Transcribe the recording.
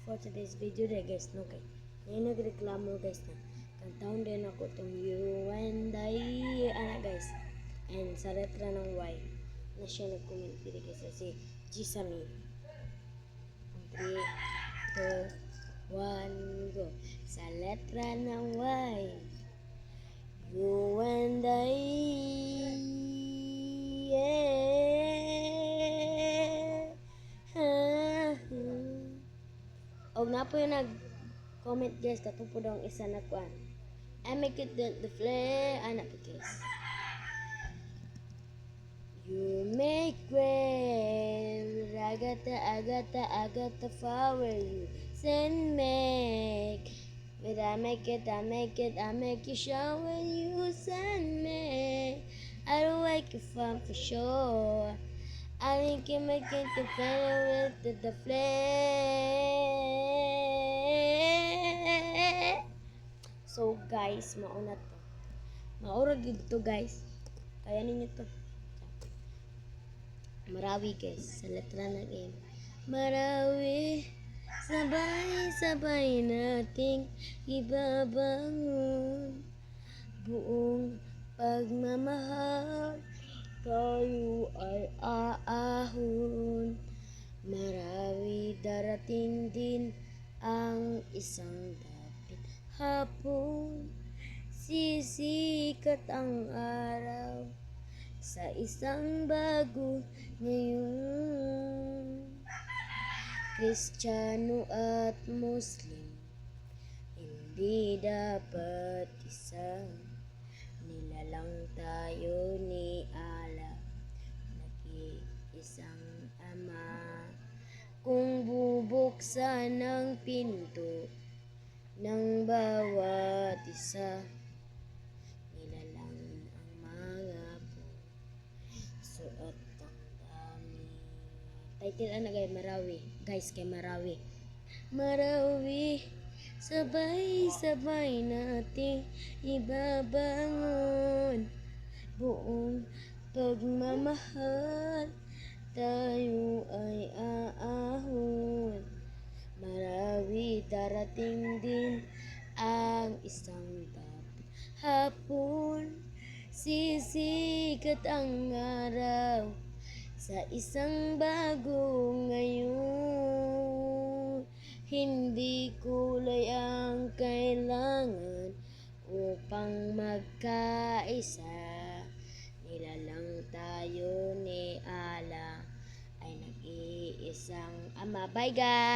for today's video na guys, no kay ngayon nagreklamo guys na kantahon din ako tong You and I guys, and sa letra ng Y na siya nag-comment dito guys si Jisami. 3, 2, 1, go. Sa letra ng Y, You and I, og na po yung nag-comment guys, katong po daw ang isa na kuan. I make it the flare, anak po guys. You make way, agata flower you send make. But I make you shower you send me. I don't wake you from for sure. I think you make it the flare with the flare. So guys, mauna to. Maura gid to guys. Kaya ninyo to. Marawi guys, sa letra ng M. Marawi, sabay-sabay nating ibabangon buong pagmamahal, tayo ay aahon. Marawi, darating din ang isang dapit hapon, sisikat ang araw sa isang bago ngayon. Kristiyano at Muslim, hindi dapat isa, nilalang tayo ni Allah, nag-iisang Ama. Kung bubuksan ang pinto ng bawat isa, nilalang ang mga suot ang dami. Title ana guys, Marawi. Guys, kay Marawi. Marawi, sabay-sabay nating ibabangon buong pagmamahal, tayo ay aahon. Marawi, darating din ang isang dapit hapon, sisikat ang araw sa isang bago ngayon. Hindi kulay ang kailangan upang magkaisa, nilalang tayo ni Allah, ay nag-iisang Ama. Bye guys!